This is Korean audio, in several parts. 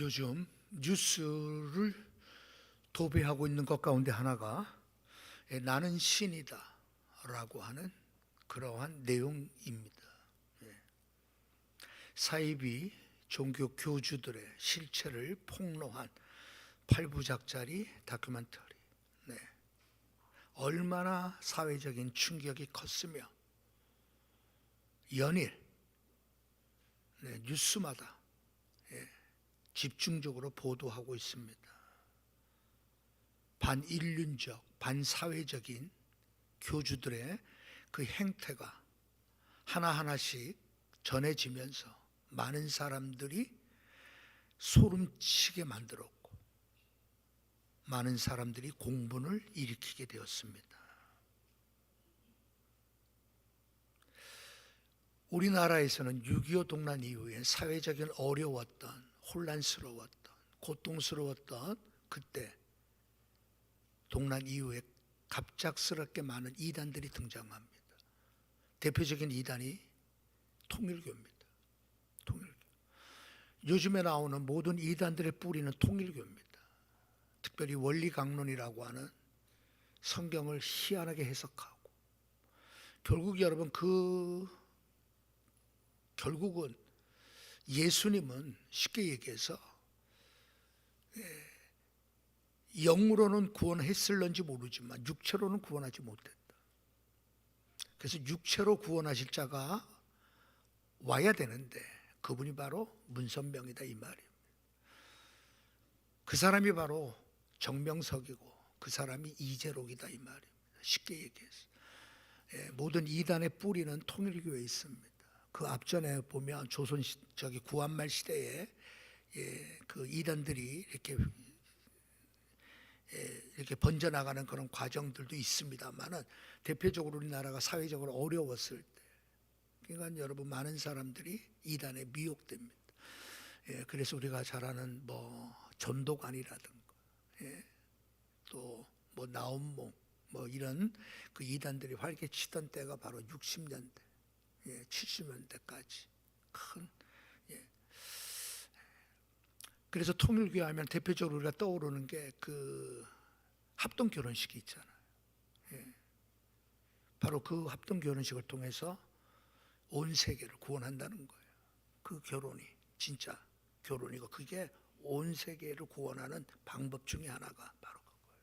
요즘 뉴스를 도배하고 있는 것 가운데 하나가 나는 신이다 라고 하는 그러한 내용입니다. 사이비 종교 교주들의 실체를 폭로한 8부작짜리 다큐멘터리. 얼마나 사회적인 충격이 컸으며 연일 뉴스마다 집중적으로 보도하고 있습니다. 반인륜적, 반사회적인 교주들의 그 행태가 하나하나씩 전해지면서 많은 사람들이 소름치게 만들었고 많은 사람들이 공분을 일으키게 되었습니다. 우리나라에서는 6.25 동란 이후에 사회적인 어려웠던, 혼란스러웠던, 고통스러웠던 그때 동란 이후에 갑작스럽게 많은 이단들이 등장합니다. 대표적인 이단이 통일교입니다. 통일교. 요즘에 나오는 모든 이단들의 뿌리는 통일교입니다. 특별히 원리강론이라고 하는 성경을 희한하게 해석하고 결국 여러분 결국은 예수님은 쉽게 얘기해서 영으로는 구원했을런지 모르지만 육체로는 구원하지 못했다. 그래서 육체로 구원하실 자가 와야 되는데 그분이 바로 문선명이다 이 말이에요. 그 사람이 바로 정명석이고 그 사람이 이재록이다 이 말입니다. 쉽게 얘기해서 모든 이단의 뿌리는 통일교에 있습니다. 그 앞전에 보면 조선 구한말 시대에 그 이단들이 이렇게 번져나가는 그런 과정들도 있습니다만은 대표적으로 우리나라가 사회적으로 어려웠을 때, 그러니까 여러분 많은 사람들이 이단에 미혹됩니다. 그래서 우리가 잘 아는 전도관이라든가, 또 나온몽, 이런 그 이단들이 활개치던 때가 바로 60년대, 70년대까지 큰. 그래서 통일교 하면 대표적으로 우리가 떠오르는 게 그 합동 결혼식이 있잖아요. 바로 그 합동 결혼식을 통해서 온 세계를 구원한다는 거예요. 그 결혼이 진짜 결혼이고 그게 온 세계를 구원하는 방법 중에 하나가 바로 그거예요.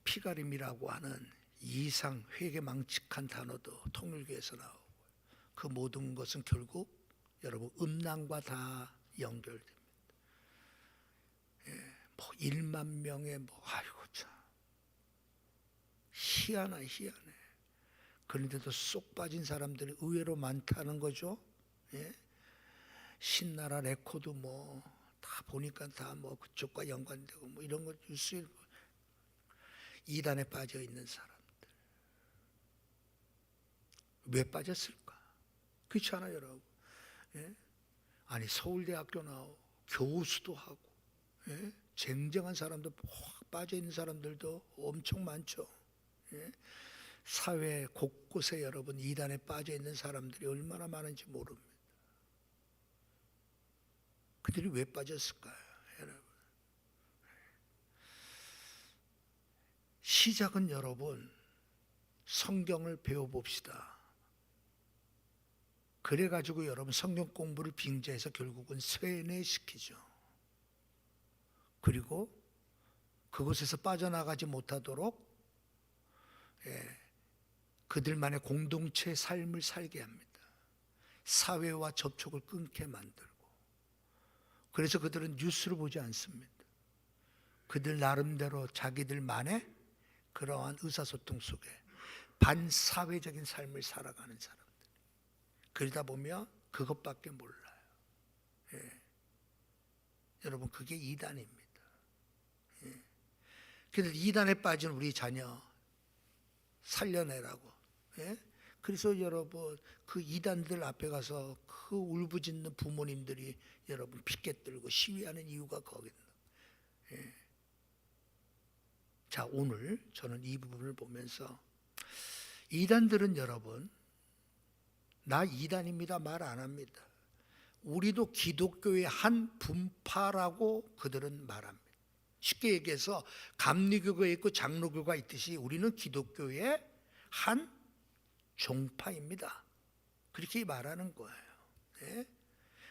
피가림이라고 하는 이상 회개망측한 단어도 통일교에서 나오고 그 모든 것은 결국 여러분 음란과 다 연결됩니다. 1만 명의 아이고 참 희한해. 그런데도 쏙 빠진 사람들이 의외로 많다는 거죠. 신나라 레코드 다 보니까 다 그쪽과 연관되고 이런 거 뉴스에 이단에 빠져 있는 사람들 왜 빠졌을까? 그렇지 않아요, 여러분? 아니 서울대학교 나오고 교수도 하고 쟁쟁한 사람들 확 빠져 있는 사람들도 엄청 많죠. 사회 곳곳에 여러분 이단에 빠져 있는 사람들이 얼마나 많은지 모릅니다. 그들이 왜 빠졌을까요, 여러분? 시작은 여러분 성경을 배워봅시다. 그래가지고 여러분 성경 공부를 빙자해서 결국은 쇠뇌시키죠. 그리고 그곳에서 빠져나가지 못하도록 그들만의 공동체 삶을 살게 합니다. 사회와 접촉을 끊게 만들고. 그래서 그들은 뉴스를 보지 않습니다. 그들 나름대로 자기들만의 그러한 의사소통 속에 반사회적인 삶을 살아가는 사람들. 그러다 보면 그것밖에 몰라요. 여러분 그게 이단입니다. 그래서 이단에 빠진 우리 자녀 살려내라고. 그래서 여러분 그 이단들 앞에 가서 그 울부짖는 부모님들이 여러분 피켓 들고 시위하는 이유가 거기다. 자, 오늘 저는 이 부분을 보면서 이단들은 여러분 나 이단입니다 말 안 합니다. 우리도 기독교의 한 분파라고 그들은 말합니다. 쉽게 얘기해서 감리교가 있고 장로교가 있듯이 우리는 기독교의 한 종파입니다. 그렇게 말하는 거예요. 네?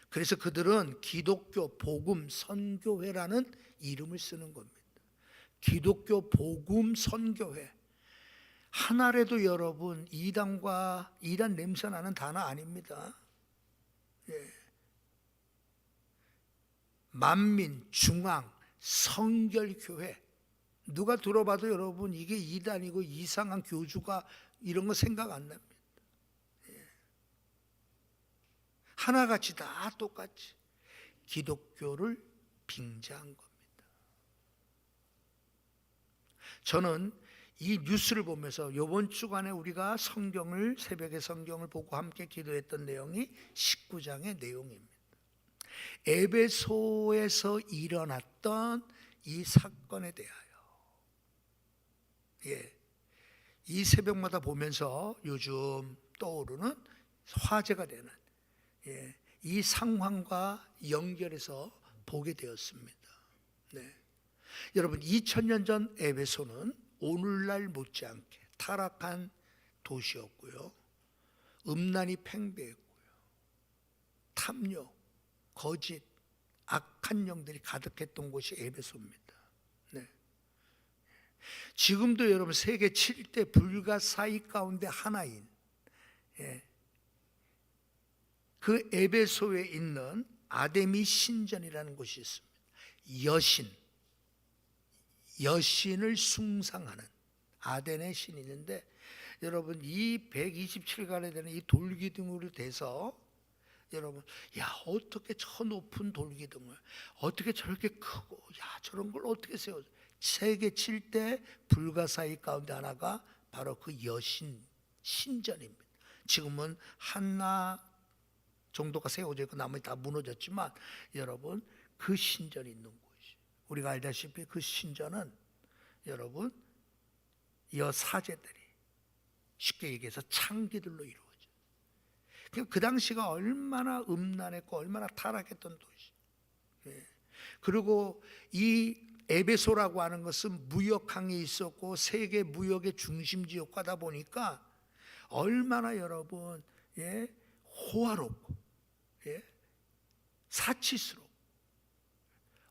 그래서 그들은 기독교 복음 선교회라는 이름을 쓰는 겁니다. 기독교 복음 선교회. 하나라도 여러분 이단 냄새 나는 단어 아닙니다. 예. 만민 중앙 성결교회. 누가 들어봐도 여러분 이게 이단이고 이상한 교주가 이런 거 생각 안 납니다. 예. 하나같이 다 똑같이 기독교를 빙자한 겁니다. 저는 이 뉴스를 보면서 이번 주간에 우리가 새벽에 성경을 보고 함께 기도했던 내용이 19장의 내용입니다. 에베소에서 일어났던 이 사건에 대하여 이 새벽마다 보면서 요즘 떠오르는 화제가 되는 이 상황과 연결해서 보게 되었습니다. 네. 여러분 2000년 전 에베소는 오늘날 못지않게 타락한 도시였고요. 음란이 팽배했고요. 탐욕, 거짓, 악한 영들이 가득했던 곳이 에베소입니다. 네. 지금도 여러분 세계 7대 불가사의 가운데 하나인 그 에베소에 있는 아데미 신전이라는 곳이 있습니다. 여신을 숭상하는 아덴의 신이 있는데 여러분 이 127간에 되는 이 돌기둥으로 돼서 여러분 어떻게 저 높은 돌기둥을 어떻게 저렇게 크고 저런 걸 어떻게 세워. 세계 7대 불가사의 가운데 하나가 바로 그 여신 신전입니다. 지금은 하나 정도가 세워져 있고 나머지 다 무너졌지만 여러분 그 신전이 있는 곳이 우리가 알다시피 그 신전은 여러분 여사제들이 쉽게 얘기해서 창기들로 이루어져요. 그 당시가 얼마나 음란했고 얼마나 타락했던 도시. 그리고 이 에베소라고 하는 것은 무역항이 있었고 세계 무역의 중심지역 하다 보니까 얼마나 여러분 호화롭고 사치스럽고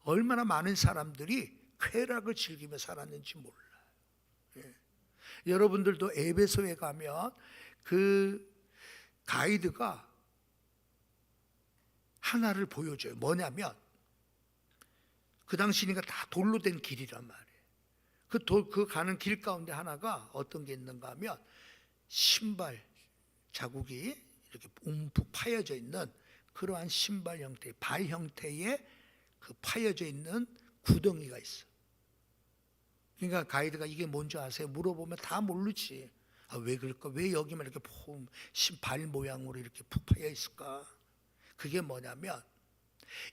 얼마나 많은 사람들이 쾌락을 즐기며 살았는지 몰라요. 여러분들도 에베소에 가면 그 가이드가 하나를 보여줘요. 뭐냐면 그 당시니까 다 돌로 된 길이란 말이에요. 그 가는 길 가운데 하나가 어떤 게 있는가 하면 신발 자국이 이렇게 움푹 파여져 있는 그러한 신발 형태, 발 형태의 그 파여져 있는 구덩이가 있어. 그러니까 가이드가 이게 뭔지 아세요? 물어보면 다 모르지. 왜 그럴까? 왜 여기만 이렇게 발 모양으로 이렇게 푹 파여 있을까? 그게 뭐냐면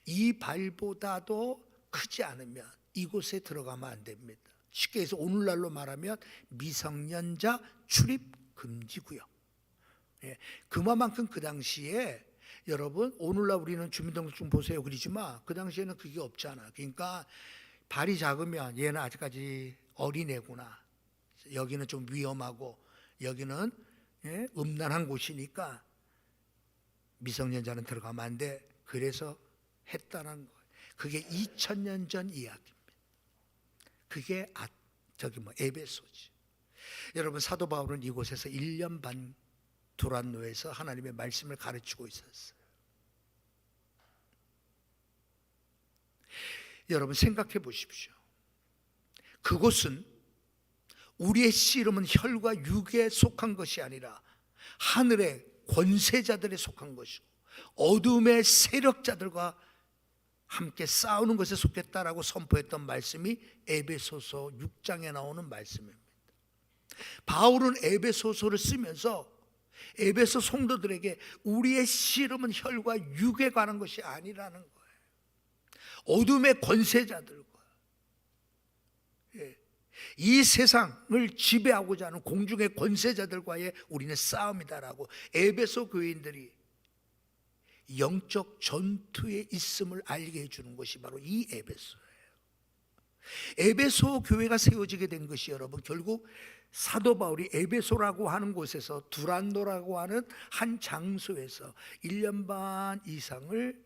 이 발보다도 크지 않으면 이곳에 들어가면 안 됩니다. 쉽게 해서 오늘날로 말하면 미성년자 출입 금지구역. 그만큼 그 당시에 여러분 오늘날 우리는 주민등록증 보세요 그러지만 그 당시에는 그게 없잖아. 그러니까 발이 작으면 얘는 아직까지 어린애구나. 여기는 좀 위험하고 여기는 음란한 곳이니까 미성년자는 들어가면 안 돼. 그래서 했다는 거예요. 그게 2000년 전 이야기입니다. 그게 에베소지. 여러분 사도 바울은 이곳에서 1년 반 두란노에서 하나님의 말씀을 가르치고 있었어요. 여러분 생각해 보십시오. 그곳은 우리의 씨름은 혈과 육에 속한 것이 아니라 하늘의 권세자들에 속한 것이고 어둠의 세력자들과 함께 싸우는 것에 속했다라고 선포했던 말씀이 에베소서 6장에 나오는 말씀입니다. 바울은 에베소서를 쓰면서 에베소 성도들에게 우리의 씨름은 혈과 육에 관한 것이 아니라는 거예요. 어둠의 권세자들과 이 세상을 지배하고자 하는 공중의 권세자들과의 우리는 싸움이다라고 에베소 교인들이 영적 전투에 있음을 알게 해주는 것이 바로 이 에베소예요. 에베소 교회가 세워지게 된 것이 여러분 결국 사도 바울이 에베소라고 하는 곳에서 두란노라고 하는 한 장소에서 1년 반 이상을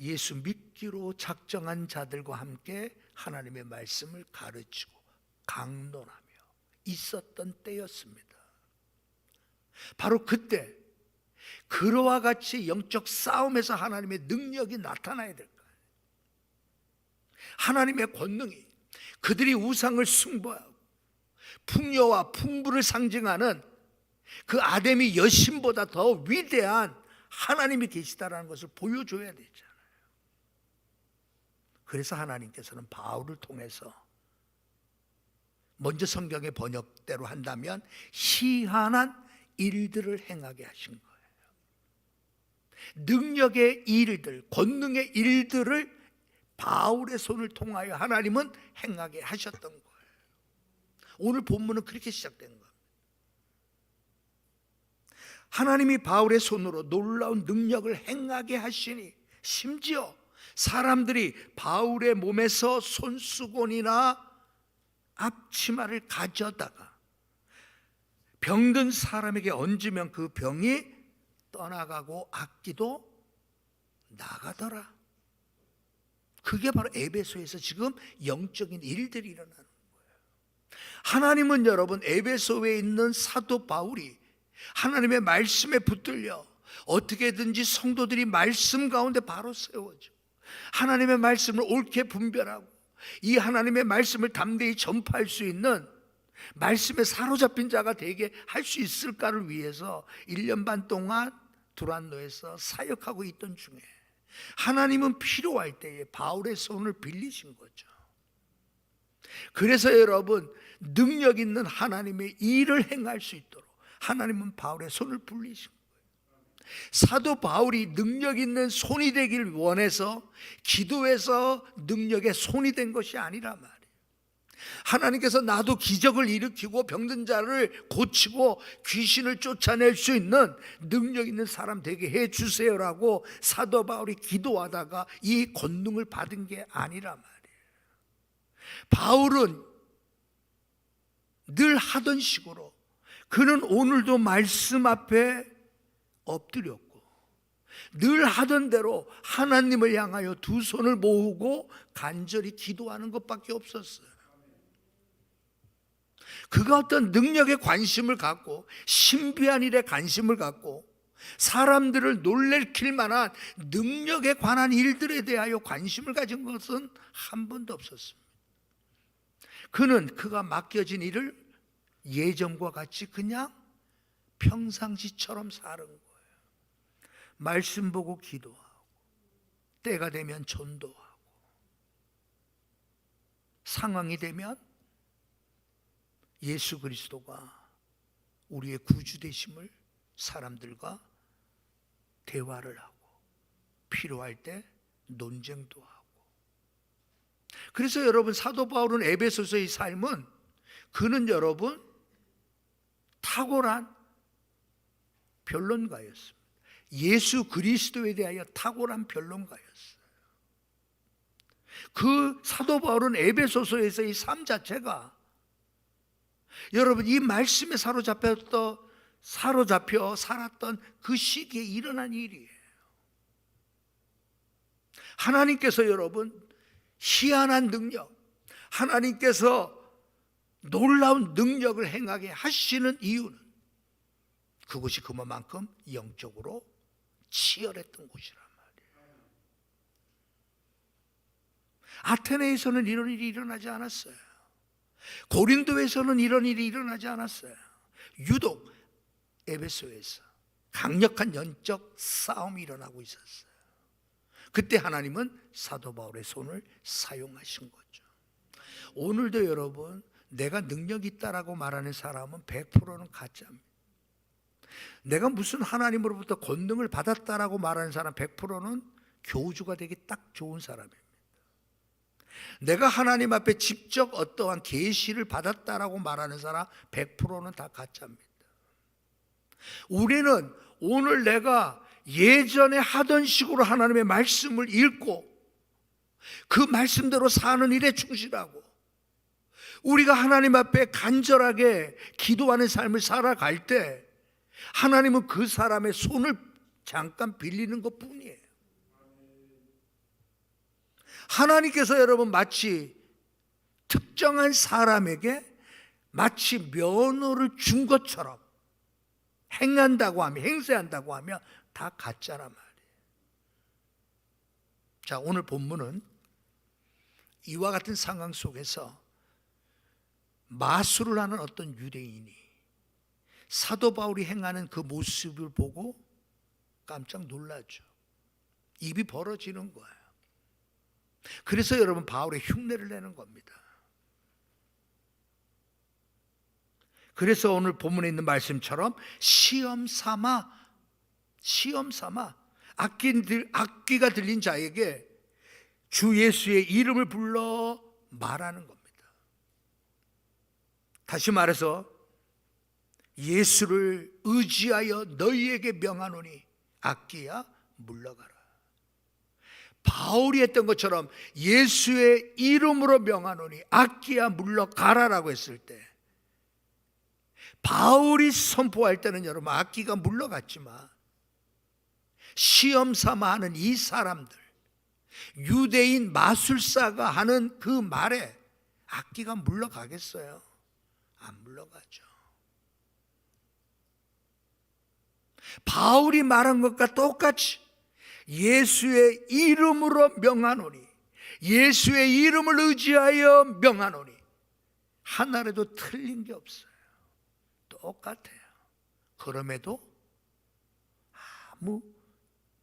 예수 믿기로 작정한 자들과 함께 하나님의 말씀을 가르치고 강론하며 있었던 때였습니다. 바로 그때 그와 같이 영적 싸움에서 하나님의 능력이 나타나야 될 거예요. 하나님의 권능이 그들이 우상을 숭배하고 풍요와 풍부를 상징하는 그 아데미 여신보다 더 위대한 하나님이 계시다라는 것을 보여줘야 되잖아요. 그래서 하나님께서는 바울을 통해서 먼저 성경의 번역대로 한다면 희한한 일들을 행하게 하신 거예요. 능력의 일들, 권능의 일들을 바울의 손을 통하여 하나님은 행하게 하셨던 거예요. 오늘 본문은 그렇게 시작된 거예요. 하나님이 바울의 손으로 놀라운 능력을 행하게 하시니 심지어 사람들이 바울의 몸에서 손수건이나 앞치마를 가져다가 병든 사람에게 얹으면 그 병이 떠나가고 악기도 나가더라. 그게 바로 에베소에서 지금 영적인 일들이 일어나는 거예요. 하나님은 여러분 에베소에 있는 사도 바울이 하나님의 말씀에 붙들려 어떻게든지 성도들이 말씀 가운데 바로 세워져 하나님의 말씀을 옳게 분별하고 이 하나님의 말씀을 담대히 전파할 수 있는 말씀에 사로잡힌 자가 되게 할 수 있을까를 위해서 1년 반 동안 두란노에서 사역하고 있던 중에 하나님은 필요할 때에 바울의 손을 빌리신 거죠. 그래서 여러분 능력 있는 하나님의 일을 행할 수 있도록 하나님은 바울의 손을 불리신 거예요. 사도 바울이 능력 있는 손이 되길 원해서 기도해서 능력의 손이 된 것이 아니라 말이에요. 하나님께서 나도 기적을 일으키고 병든 자를 고치고 귀신을 쫓아낼 수 있는 능력 있는 사람 되게 해주세요라고 사도 바울이 기도하다가 이 권능을 받은 게 아니라 말이에요. 바울은 늘 하던 식으로 그는 오늘도 말씀 앞에 엎드렸고 늘 하던 대로 하나님을 향하여 두 손을 모으고 간절히 기도하는 것밖에 없었어요. 그가 어떤 능력에 관심을 갖고 신비한 일에 관심을 갖고 사람들을 놀래킬 만한 능력에 관한 일들에 대하여 관심을 가진 것은 한 번도 없었습니다. 그는 그가 맡겨진 일을 예전과 같이 그냥 평상시처럼 사는 거예요. 말씀 보고 기도하고 때가 되면 전도하고 상황이 되면 예수 그리스도가 우리의 구주 되심을 사람들과 대화를 하고 필요할 때 논쟁도 하고. 그래서 여러분 사도 바울은 에베소서의 삶은 그는 여러분 탁월한 변론가였습니다. 예수 그리스도에 대하여 탁월한 변론가였어요. 그 사도 바울은 에베소서에서의 삶 자체가 여러분 이 말씀에 사로잡혀 살았던 그 시기에 일어난 일이에요. 하나님께서 여러분 희한한 능력, 하나님께서 놀라운 능력을 행하게 하시는 이유는 그것이 그만큼 영적으로 치열했던 곳이란 말이에요. 아테네에서는 이런 일이 일어나지 않았어요. 고린도에서는 이런 일이 일어나지 않았어요. 유독 에베소에서 강력한 영적 싸움이 일어나고 있었어요. 그때 하나님은 사도 바울의 손을 사용하신 거죠. 오늘도 여러분 내가 능력이 있다라고 말하는 사람은 100%는 가짜입니다. 내가 무슨 하나님으로부터 권능을 받았다라고 말하는 사람 100%는 교주가 되기 딱 좋은 사람입니다. 내가 하나님 앞에 직접 어떠한 계시를 받았다라고 말하는 사람 100%는 다 가짜입니다. 우리는 오늘 내가 예전에 하던 식으로 하나님의 말씀을 읽고 그 말씀대로 사는 일에 충실하고 우리가 하나님 앞에 간절하게 기도하는 삶을 살아갈 때 하나님은 그 사람의 손을 잠깐 빌리는 것 뿐이에요. 하나님께서 여러분 마치 특정한 사람에게 마치 면허를 준 것처럼 행한다고 하면, 행세한다고 하면 다 가짜란 말이에요. 자, 오늘 본문은 이와 같은 상황 속에서 마술을 하는 어떤 유대인이 사도 바울이 행하는 그 모습을 보고 깜짝 놀라죠. 입이 벌어지는 거예요. 그래서 여러분 바울의 흉내를 내는 겁니다. 그래서 오늘 본문에 있는 말씀처럼 시험 삼아 악귀가 들린 자에게 주 예수의 이름을 불러 말하는 겁니다. 다시 말해서 예수를 의지하여 너희에게 명하노니 악귀야 물러가라. 바울이 했던 것처럼 예수의 이름으로 명하노니 악귀야 물러가라라고 했을 때 바울이 선포할 때는 여러분 악귀가 물러갔지만 시험 삼아 하는 이 사람들, 유대인 마술사가 하는 그 말에 악귀가 물러가겠어요? 안 물러가죠. 바울이 말한 것과 똑같이 예수의 이름으로 명하노니, 예수의 이름을 의지하여 명하노니 하나라도 틀린 게 없어요. 똑같아요. 그럼에도 아무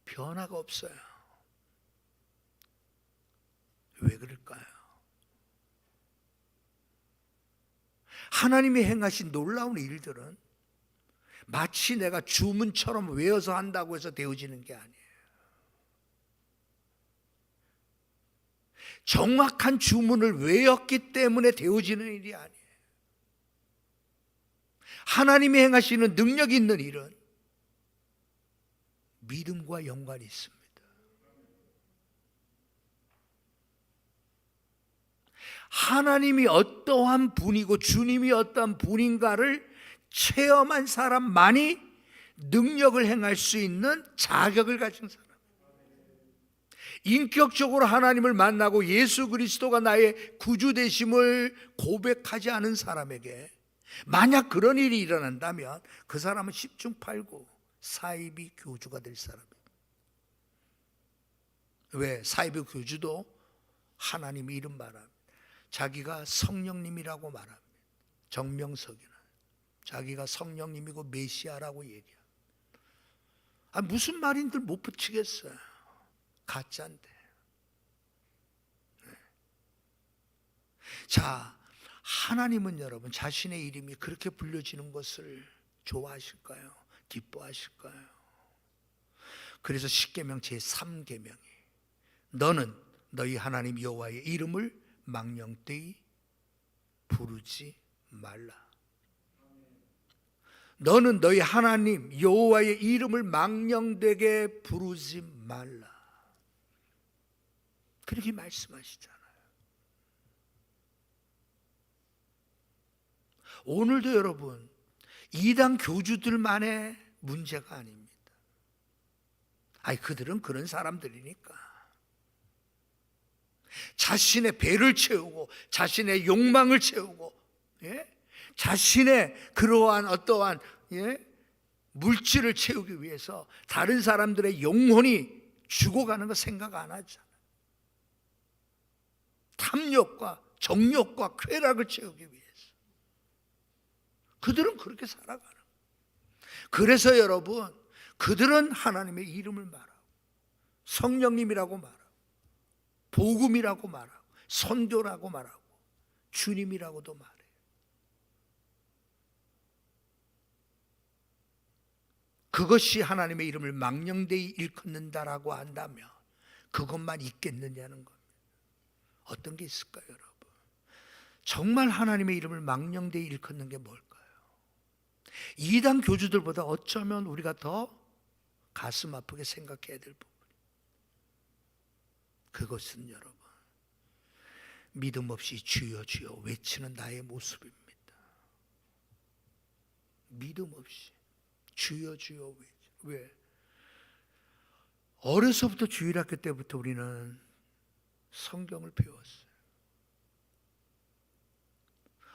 변화가 없어요. 왜 그럴까요? 하나님이 행하신 놀라운 일들은 마치 내가 주문처럼 외워서 한다고 해서 되어지는 게 아니에요. 정확한 주문을 외웠기 때문에 되어지는 일이 아니에요. 하나님이 행하시는 능력 있는 일은 믿음과 연관이 있습니다. 하나님이 어떠한 분이고 주님이 어떠한 분인가를 체험한 사람만이 능력을 행할 수 있는 자격을 가진 사람. 인격적으로 하나님을 만나고 예수 그리스도가 나의 구주 되심을 고백하지 않은 사람에게 만약 그런 일이 일어난다면 그 사람은 10중 8구 사이비 교주가 될 사람이에요. 왜? 사이비 교주도 하나님 이름 말합니다. 자기가 성령님이라고 말합니다. 정명석이나 자기가 성령님이고 메시아라고 얘기합니다. 무슨 말인들 못 붙이겠어요. 가짜인데. 자, 하나님은 여러분 자신의 이름이 그렇게 불려지는 것을 좋아하실까요? 기뻐하실까요? 그래서 십계명 제3계명이 너는 너희 하나님 여호와의 이름을 망령되이 부르지 말라. 너는 너희 하나님 여호와의 이름을 망령되게 부르지 말라. 그렇게 말씀하시잖아요. 오늘도 여러분 이단 교주들만의 문제가 아닙니다. 그들은 그런 사람들이니까 자신의 배를 채우고 자신의 욕망을 채우고 자신의 그러한 어떠한 물질을 채우기 위해서 다른 사람들의 영혼이 죽어가는 거 생각 안 하잖아요. 탐욕과 정욕과 쾌락을 채우기 위해서 그들은 그렇게 살아가는 거예요. 그래서 여러분 그들은 하나님의 이름을 말하고 성령님이라고 말하고 복음이라고 말하고 선교라고 말하고 주님이라고도 말해요. 그것이 하나님의 이름을 망령되이 일컫는다라고 한다면 그것만 있겠느냐는 겁니다. 어떤 게 있을까요, 여러분? 정말 하나님의 이름을 망령되이 일컫는 게 뭘까요? 이단 교주들보다 어쩌면 우리가 더 가슴 아프게 생각해야 될 부분. 그것은 여러분, 믿음 없이 주여 주여 외치는 나의 모습입니다. 믿음 없이 주여 주여 외치. 왜? 어려서부터 주일학교 때부터 우리는 성경을 배웠어요.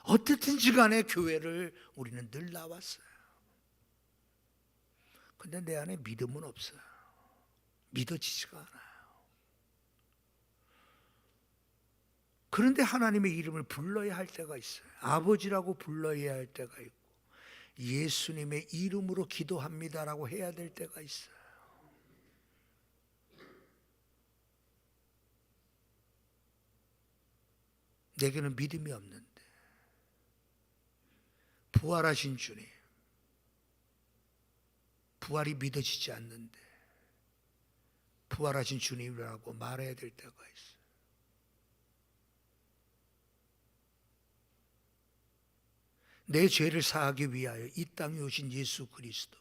어떻든지 간에 교회를 우리는 늘 나왔어요. 근데 내 안에 믿음은 없어요. 믿어지지가 않아요. 그런데 하나님의 이름을 불러야 할 때가 있어요. 아버지라고 불러야 할 때가 있고, 예수님의 이름으로 기도합니다라고 해야 될 때가 있어요. 내게는 믿음이 없는데 부활하신 주님, 부활이 믿어지지 않는데 부활하신 주님이라고 말해야 될 때가 있어요. 내 죄를 사하기 위하여 이 땅에 오신 예수 그리스도,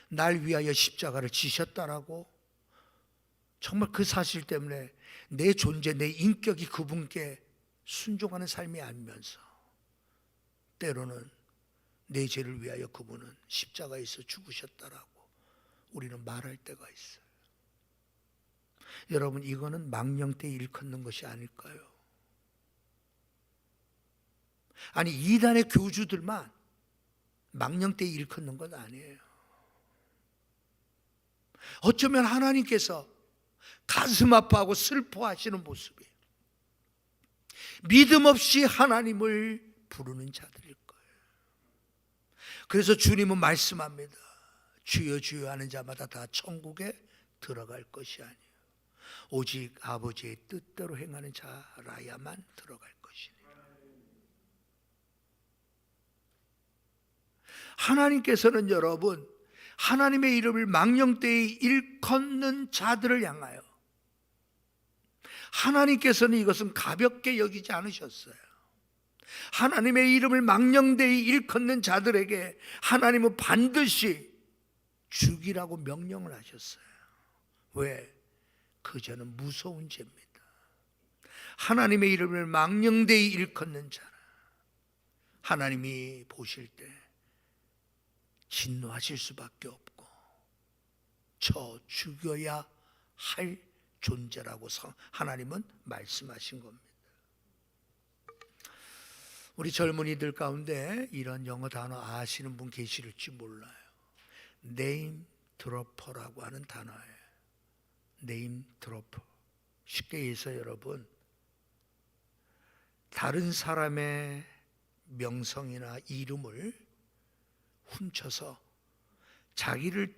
날 위하여 십자가를 지셨다라고, 정말 그 사실 때문에 내 존재, 내 인격이 그분께 순종하는 삶이 아니면서 때로는 내 죄를 위하여 그분은 십자가에서 죽으셨다라고 우리는 말할 때가 있어요. 여러분, 이거는 망령되이 일컫는 것이 아닐까요? 아니, 이단의 교주들만 망령되이 일컫는 건 아니에요. 어쩌면 하나님께서 가슴 아파하고 슬퍼하시는 모습이에요. 믿음 없이 하나님을 부르는 자들일 거예요. 그래서 주님은 말씀합니다. 주여 주여 하는 자마다 다 천국에 들어갈 것이 아니에요. 오직 아버지의 뜻대로 행하는 자라야만 들어갈 것이니. 하나님께서는 여러분, 하나님의 이름을 망령되이 일컫는 자들을 향하여 하나님께서는 이것은 가볍게 여기지 않으셨어요. 하나님의 이름을 망령되이 일컫는 자들에게 하나님은 반드시 죽이라고 명령을 하셨어요. 왜? 그 죄는 무서운 죄입니다. 하나님의 이름을 망령되이 일컫는 자는 하나님이 보실 때 진노하실 수밖에 없고 저 죽여야 할 존재라고 하나님은 말씀하신 겁니다. 우리 젊은이들 가운데 이런 영어 단어 아시는 분 계실지 몰라요. 네임 드로퍼라고 하는 단어예요. 네임 드로퍼. 쉽게 얘기해서 여러분, 다른 사람의 명성이나 이름을 훔쳐서 자기를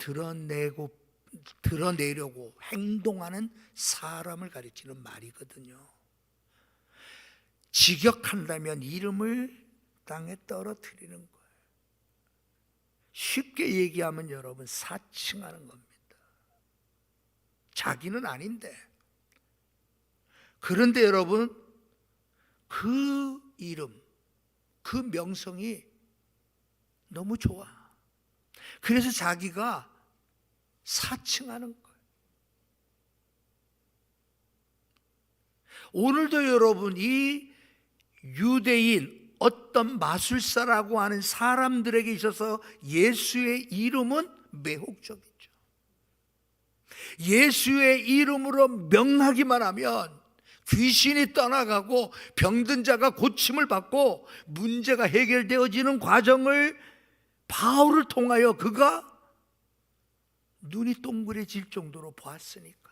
드러내려고 행동하는 사람을 가리키는 말이거든요. 직역한다면 이름을 땅에 떨어뜨리는 거예요. 쉽게 얘기하면 여러분, 사칭하는 겁니다. 자기는 아닌데. 그런데 여러분, 그 이름, 그 명성이 너무 좋아. 그래서 자기가 사칭하는 거예요. 오늘도 여러분, 이 유대인 어떤 마술사라고 하는 사람들에게 있어서 예수의 이름은 매혹적이죠. 예수의 이름으로 명하기만 하면 귀신이 떠나가고 병든 자가 고침을 받고 문제가 해결되어지는 과정을 바울을 통하여 그가 눈이 동그래질 정도로 보았으니까.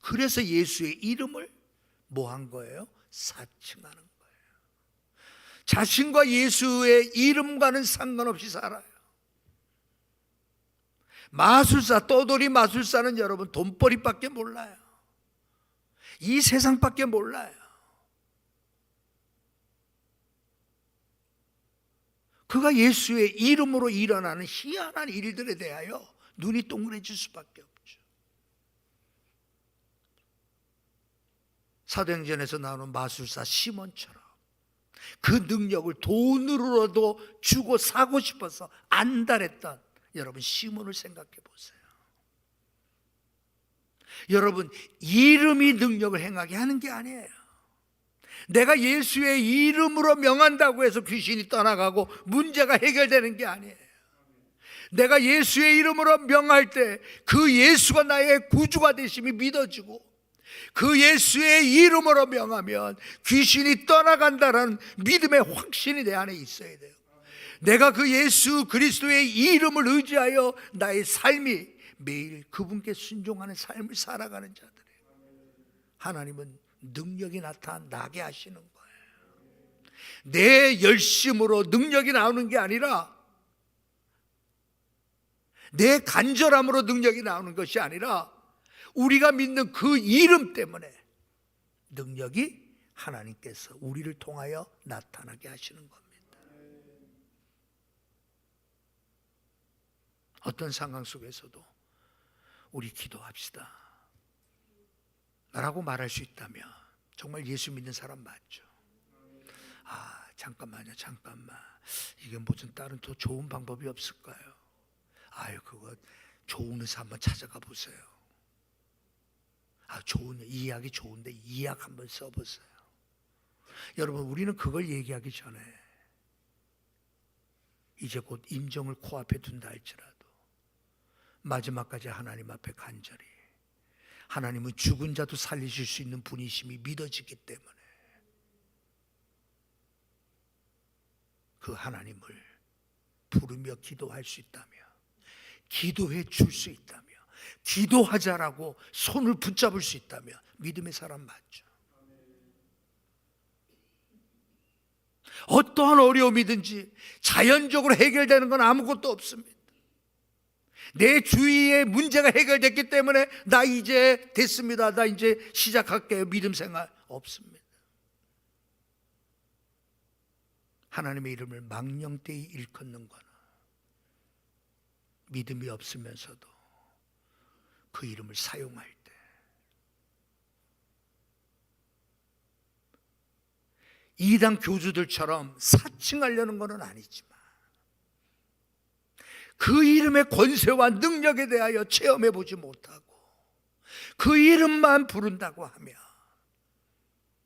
그래서 예수의 이름을 뭐 한 거예요? 사칭하는 거예요. 자신과 예수의 이름과는 상관없이 살아요. 마술사, 떠돌이 마술사는 여러분 돈벌이밖에 몰라요. 이 세상밖에 몰라요. 그가 예수의 이름으로 일어나는 희한한 일들에 대하여 눈이 동그래질 수밖에 없죠. 사도행전에서 나오는 마술사 시몬처럼 그 능력을 돈으로라도 주고 사고 싶어서 안달했던 여러분 시몬을 생각해 보세요. 여러분 이름이 능력을 행하게 하는 게 아니에요. 내가 예수의 이름으로 명한다고 해서 귀신이 떠나가고 문제가 해결되는 게 아니에요. 내가 예수의 이름으로 명할 때 그 예수가 나의 구주가 되심이 믿어지고 그 예수의 이름으로 명하면 귀신이 떠나간다는 믿음의 확신이 내 안에 있어야 돼요. 내가 그 예수 그리스도의 이름을 의지하여 나의 삶이 매일 그분께 순종하는 삶을 살아가는 자들이에요. 하나님은 능력이 나타나게 하시는 거예요. 내 열심으로 능력이 나오는 게 아니라, 내 간절함으로 능력이 나오는 것이 아니라 우리가 믿는 그 이름 때문에 능력이 하나님께서 우리를 통하여 나타나게 하시는 겁니다. 어떤 상황 속에서도 우리 기도합시다 라고 말할 수 있다면 정말 예수 믿는 사람 맞죠? 잠깐만요, 잠깐만, 이게 무슨 다른 더 좋은 방법이 없을까요? 그거 좋은 의사 한번 찾아가 보세요. 좋은, 이 약이 좋은데 이 약 한번 써보세요. 여러분, 우리는 그걸 얘기하기 전에 이제 곧 임종을 코앞에 둔다 할지라도 마지막까지 하나님 앞에 간절히, 하나님은 죽은 자도 살리실 수 있는 분이심이 믿어지기 때문에 그 하나님을 부르며 기도할 수 있다며, 기도해 줄 수 있다며, 기도하자라고 손을 붙잡을 수 있다며 믿음의 사람 맞죠? 어떠한 어려움이든지 자연적으로 해결되는 건 아무것도 없습니다. 내 주위에 문제가 해결됐기 때문에 나 이제 됐습니다, 나 이제 시작할게요, 믿음 생활 없습니다. 하나님의 이름을 망령되이 일컫는 거는 믿음이 없으면서도 그 이름을 사용할 때 이단 교주들처럼 사칭하려는 것은 아니지만 그 이름의 권세와 능력에 대하여 체험해 보지 못하고 그 이름만 부른다고 하면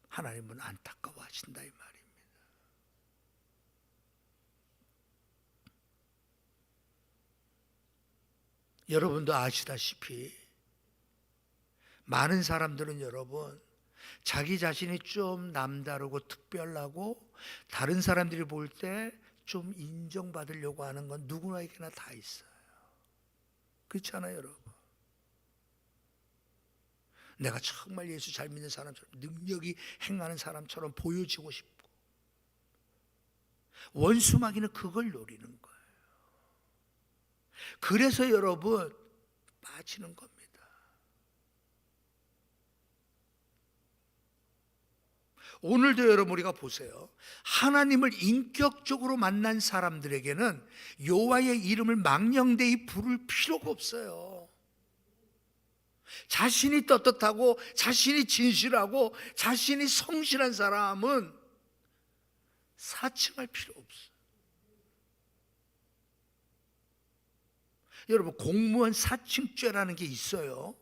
하나님은 안타까워하신다 이 말입니다. 여러분도 아시다시피 많은 사람들은 여러분 자기 자신이 좀 남다르고 특별하고 다른 사람들이 볼 때 좀 인정받으려고 하는 건 누구나에게나 다 있어요. 그렇잖아요, 여러분. 내가 정말 예수 잘 믿는 사람처럼, 능력이 행하는 사람처럼 보여지고 싶고, 원수마귀는 그걸 노리는 거예요. 그래서 여러분 빠지는 겁니다. 오늘도 여러분 우리가 보세요. 하나님을 인격적으로 만난 사람들에게는 여호와의 이름을 망령되이 부를 필요가 없어요. 자신이 떳떳하고 자신이 진실하고 자신이 성실한 사람은 사칭할 필요 없어요. 여러분, 공무원 사칭죄라는 게 있어요.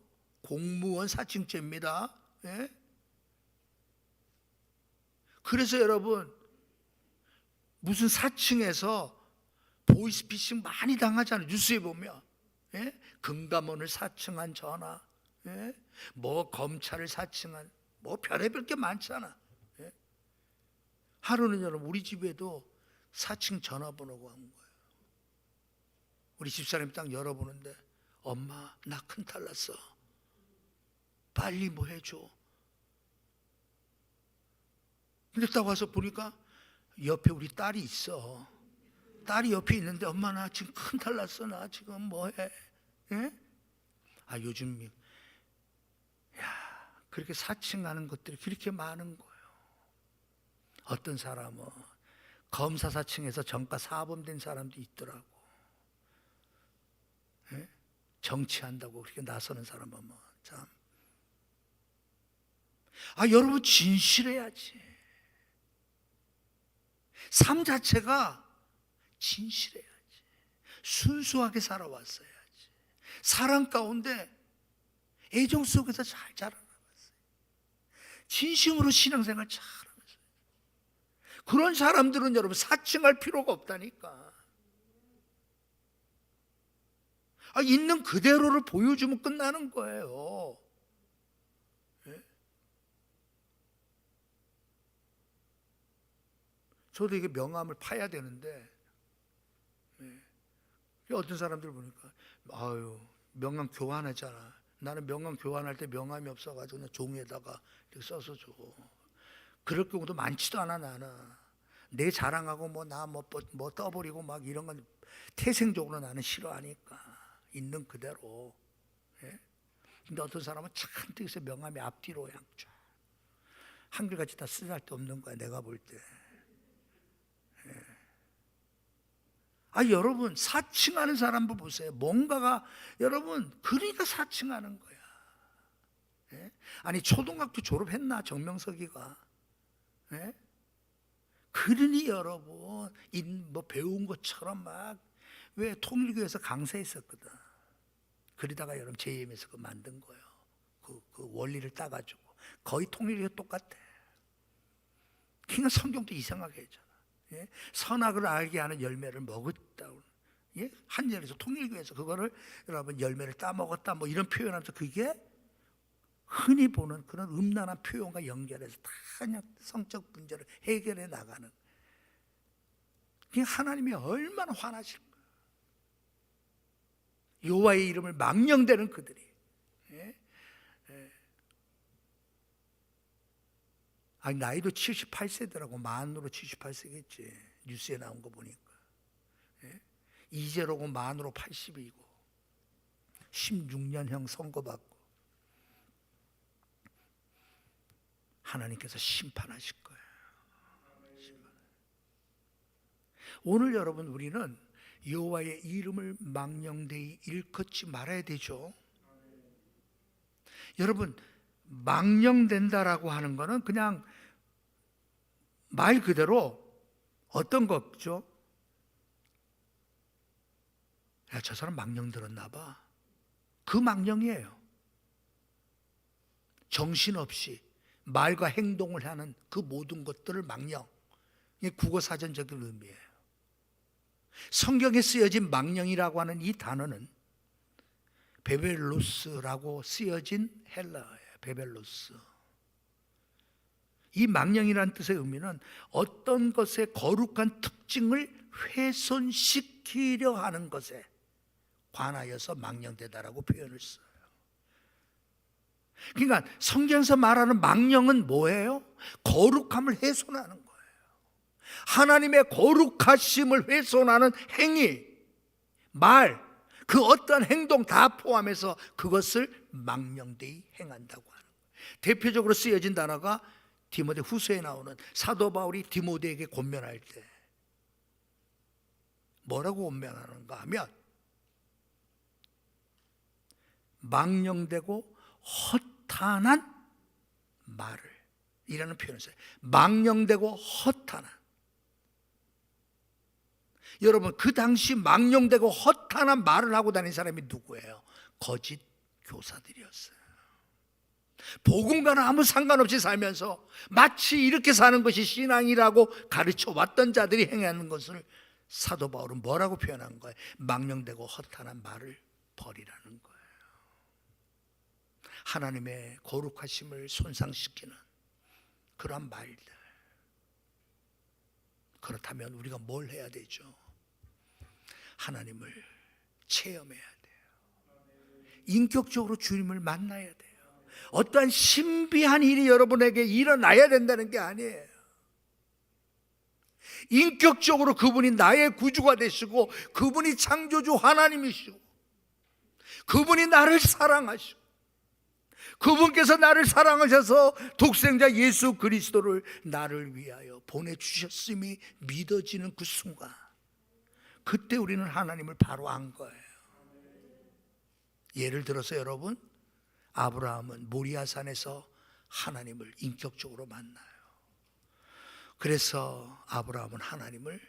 공무원 사칭죄입니다. 예? 그래서 여러분, 무슨 사칭해서 보이스피싱 많이 당하잖아요. 뉴스에 보면. 예? 금감원을 사칭한 전화, 예? 뭐 검찰을 사칭한, 뭐 별의별 게 많잖아. 예? 하루는 여러분 우리 집에도 사칭 전화번호가 온 거예요. 우리 집사람이 딱 열어보는데, 엄마 나 큰탈 났어, 빨리 뭐 해줘. 근데 딱 와서 보니까 옆에 우리 딸이 있어. 딸이 옆에 있는데, 엄마 나 지금 큰탈 났어, 나 지금 뭐해? 예? 요즘 그렇게 사칭하는 것들이 그렇게 많은 거예요. 어떤 사람은 검사 사칭해서 정가 사범된 사람도 있더라고. 예? 정치한다고 그렇게 나서는 사람 보면 참. 여러분 진실해야지. 삶 자체가 진실해야지. 순수하게 살아왔어야지. 사랑 가운데 애정 속에서 잘 자라나갔어요. 진심으로 신앙생활 잘하면서. 그런 사람들은 여러분 사칭할 필요가 없다니까. 있는 그대로를 보여주면 끝나는 거예요. 예? 저도 이게 명함을 파야 되는데, 예. 어떤 사람들 보니까 명함 교환하잖아. 나는 명함 교환할 때 명함이 없어가지고 그냥 종이에다가 이렇게 써서 줘. 그럴 경우도 많지도 않아. 나는 내 자랑하고 뭐 떠버리고 막 이런 건 태생적으로 나는 싫어하니까 있는 그대로. 예? 근데 어떤 사람은 잔뜩 해서 명함이 앞뒤로 그냥 쫙 한글같이 다 쓰잘데 없는 거야, 내가 볼 때. 여러분 사칭하는 사람도 보세요. 뭔가가 여러분 그러니까 사칭하는 거야. 예? 아니 초등학교 졸업했나 정명석이가? 예? 그러니 여러분 뭐 배운 것처럼 막 왜 통일교에서 강사했었거든. 그러다가 여러분 JM에서 그 만든 거예요. 그 원리를 따가지고 거의 통일교 똑같아. 그러니까 성경도 이상하게 했잖아. 예? 선악을 알게 하는 열매를 먹었다고. 예? 한절에서 통일교에서 그거를 여러분 열매를 따먹었다 뭐 이런 표현하면서 그게 흔히 보는 그런 음란한 표현과 연결해서 다 그냥 성적 문제를 해결해 나가는. 그게 하나님이 얼마나 화나실까. 여호와의 이름을 망령되는 그들이. 예? 예. 나이도 78세더라고. 만으로 78세겠지. 뉴스에 나온 거 보니까. 예? 이재로고 만으로 80이고 16년형 선고받고 하나님께서 심판하실 거예요. 오늘 여러분 우리는 여호와의 이름을 망령되이 일컫지 말아야 되죠. 여러분 망령된다라고 하는 거는 그냥 말 그대로 어떤 거죠? 야, 저 사람 망령 들었나 봐. 그 망령이에요. 정신없이 말과 행동을 하는 그 모든 것들을 망령. 이게 국어사전적인 의미예요. 성경에 쓰여진 망령이라고 하는 이 단어는 베벨로스라고 쓰여진 헬라어예요. 베벨로스. 이 망령이라는 뜻의 의미는 어떤 것의 거룩한 특징을 훼손시키려 하는 것에 관하여서 망령되다라고 표현을 써요. 그러니까 성경에서 말하는 망령은 뭐예요? 거룩함을 훼손하는 거예요. 하나님의 거룩하심을 훼손하는 행위, 말, 그 어떤 행동 다 포함해서 그것을 망령되이 행한다고 하는 거예요. 대표적으로 쓰여진 단어가 디모데 후서에 나오는 사도 바울이 디모데에게 권면할 때 뭐라고 권면하는가 하면 망령되고 허탄한 말을 이라는 표현을 써요. 망령되고 허탄한. 여러분 그 당시 망령되고 허탄한 말을 하고 다닌 사람이 누구예요? 거짓 교사들이었어요. 복음과는 아무 상관없이 살면서 마치 이렇게 사는 것이 신앙이라고 가르쳐 왔던 자들이 행하는 것을 사도 바울은 뭐라고 표현한 거예요? 망령되고 허탄한 말을 버리라는 거예요. 하나님의 거룩하심을 손상시키는 그런 말들. 그렇다면 우리가 뭘 해야 되죠? 하나님을 체험해야 돼요. 인격적으로 주님을 만나야 돼요. 어떠한 신비한 일이 여러분에게 일어나야 된다는 게 아니에요. 인격적으로 그분이 나의 구주가 되시고 그분이 창조주 하나님이시고 그분이 나를 사랑하시고 그분께서 나를 사랑하셔서 독생자 예수 그리스도를 나를 위하여 보내주셨음이 믿어지는 그 순간, 그때 우리는 하나님을 바로 안 거예요. 예를 들어서 여러분, 아브라함은 모리아산에서 하나님을 인격적으로 만나요. 그래서 아브라함은 하나님을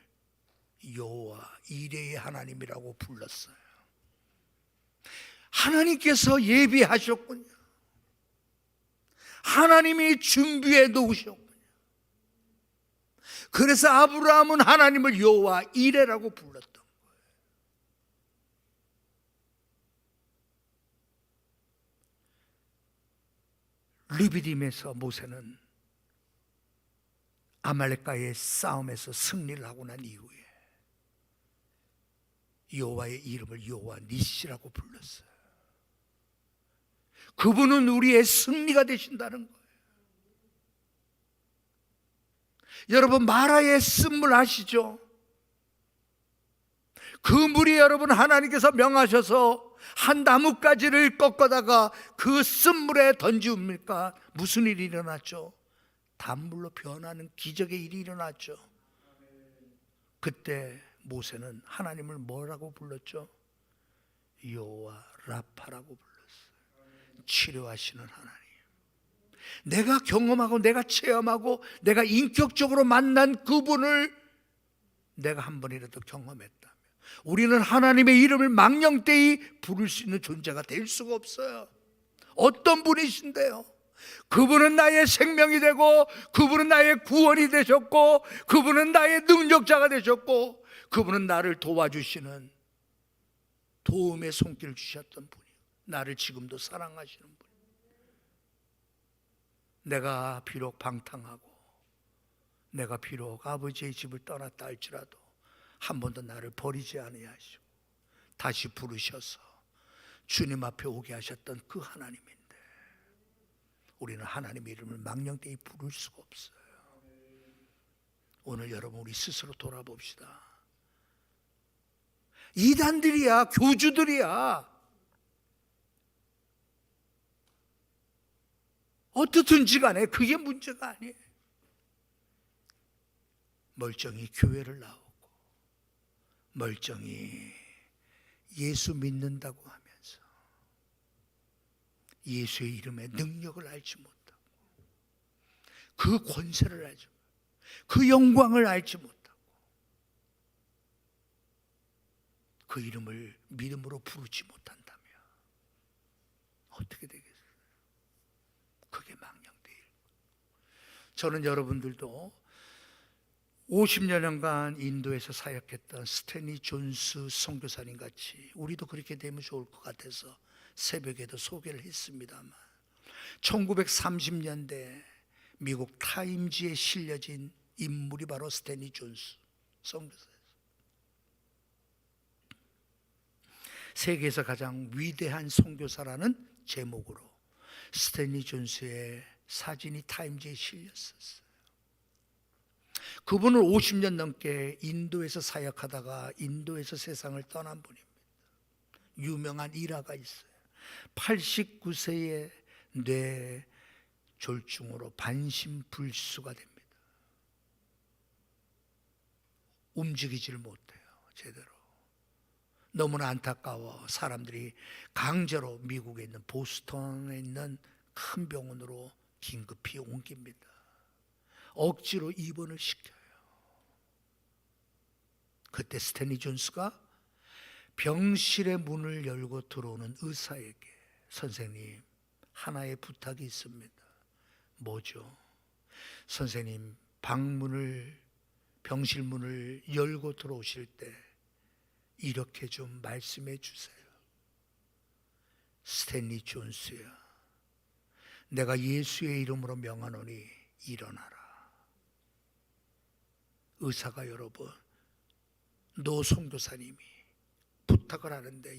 여호와 이레의 하나님이라고 불렀어요. 하나님께서 예비하셨군요. 하나님이 준비해 놓으셨군요. 그래서 아브라함은 하나님을 여호와 이레라고 불렀던 거예요. 르비딤에서 모세는 아말렉과의 싸움에서 승리를 하고 난 이후에 여호와의 이름을 여호와 니시라고 불렀어요. 그분은 우리의 승리가 되신다는 거예요. 여러분, 마라의 쓴물 아시죠? 그 물이 여러분 하나님께서 명하셔서 한 나뭇가지를 꺾어다가 그 쓴물에 던지웁니까? 무슨 일이 일어났죠? 단물로 변하는 기적의 일이 일어났죠. 그때 모세는 하나님을 뭐라고 불렀죠? 여호와 라파라고 불렀어요. 치료하시는 하나님. 내가 경험하고 내가 체험하고 내가 인격적으로 만난 그분을 내가 한 번이라도 경험했다면 우리는 하나님의 이름을 망령되이 부를 수 있는 존재가 될 수가 없어요. 어떤 분이신데요? 그분은 나의 생명이 되고, 그분은 나의 구원이 되셨고, 그분은 나의 능력자가 되셨고, 그분은 나를 도와주시는 도움의 손길을 주셨던 분이에요. 나를 지금도 사랑하시는 분. 내가 비록 방탕하고 내가 비록 아버지의 집을 떠났다 할지라도 한 번도 나를 버리지 아니하시고 다시 부르셔서 주님 앞에 오게 하셨던 그 하나님인데 우리는 하나님의 이름을 망령되이 부를 수가 없어요. 오늘 여러분 우리 스스로 돌아봅시다. 이단들이야, 교주들이야, 어떻든지 간에 그게 문제가 아니에요. 멀쩡히 교회를 나오고 멀쩡히 예수 믿는다고 하면서 예수의 이름의 능력을 알지 못하고 그 권세를 알지 못하고 그 영광을 알지 못하고 그 이름을 믿음으로 부르지 못한다면 어떻게 되겠어요? 그게 망령되일. 저는 여러분들도 50여 년간 인도에서 사역했던 스탠리 존스 선교사님 같이 우리도 그렇게 되면 좋을 것 같아서 새벽에도 소개를 했습니다만 1930년대 미국 타임지에 실려진 인물이 바로 스탠리 존스 선교사였어요. 세계에서 가장 위대한 선교사라는 제목으로 스탠리 존스의 사진이 타임지에 실렸었어요. 그분은 50년 넘게 인도에서 사역하다가 인도에서 세상을 떠난 분입니다. 유명한 일화가 있어요. 89세의 뇌졸중으로 반신불수가 됩니다. 움직이지를 못해요, 제대로. 너무나 안타까워 사람들이 강제로 미국에 있는 보스턴에 있는 큰 병원으로 긴급히 옮깁니다. 억지로 입원을 시켜요. 그때 스탠리 존스가 병실의 문을 열고 들어오는 의사에게 선생님, 하나의 부탁이 있습니다. 뭐죠? 선생님, 병실 문을 열고 들어오실 때 이렇게 좀 말씀해 주세요. 스탠리 존스야, 내가 예수의 이름으로 명하노니 일어나라. 의사가 여러분, 노 선교사님이 부탁을 하는데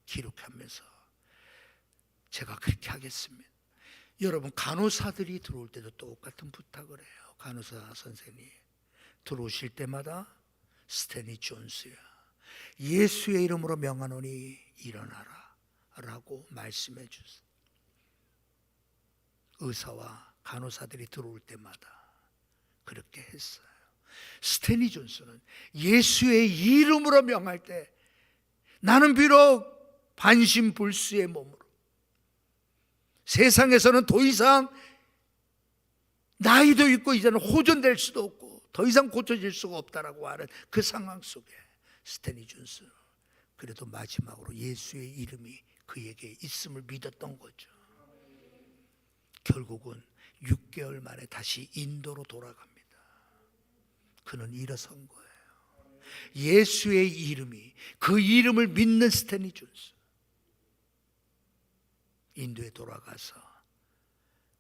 기록하면서 제가 그렇게 하겠습니다. 여러분, 간호사들이 들어올 때도 똑같은 부탁을 해요. 간호사 선생님 들어오실 때마다 스탠리 존스야, 예수의 이름으로 명하노니 일어나라 라고 말씀해 주세요. 의사와 간호사들이 들어올 때마다 그렇게 했어요. 스탠리 존스는 예수의 이름으로 명할 때 나는 비록 반신불수의 몸으로 세상에서는 더 이상 나이도 있고 이제는 호전될 수도 없고 더 이상 고쳐질 수가 없다라고 하는 그 상황 속에 스탠리 존슨 그래도 마지막으로 예수의 이름이 그에게 있음을 믿었던 거죠. 결국은 6개월 만에 다시 인도로 돌아갑니다. 그는 일어선 거예요. 예수의 이름이, 그 이름을 믿는 스탠리 존슨, 인도에 돌아가서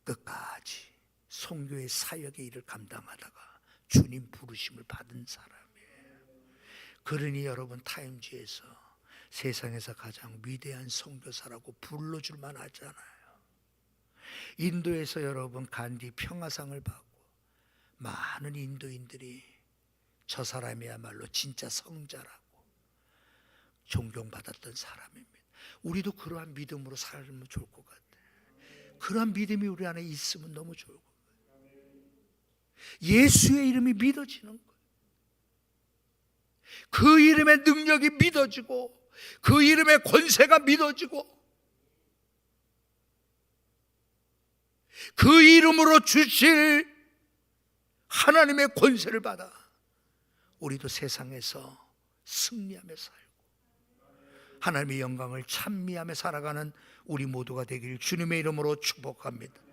끝까지 선교의 사역의 일을 감당하다가 주님 부르심을 받은 사람이에요. 그러니 여러분, 타임지에서 세상에서 가장 위대한 선교사라고 불러줄 만하잖아요. 인도에서 여러분 간디 평화상을 받고 많은 인도인들이 저 사람이야말로 진짜 성자라고 존경받았던 사람입니다. 우리도 그러한 믿음으로 살면 좋을 것 같아요. 그러한 믿음이 우리 안에 있으면 너무 좋을 것 같아요. 예수의 이름이 믿어지는 거예요. 그 이름의 능력이 믿어지고 그 이름의 권세가 믿어지고 그 이름으로 주실 하나님의 권세를 받아 우리도 세상에서 승리하며 살고 하나님의 영광을 찬미하며 살아가는 우리 모두가 되길 주님의 이름으로 축복합니다.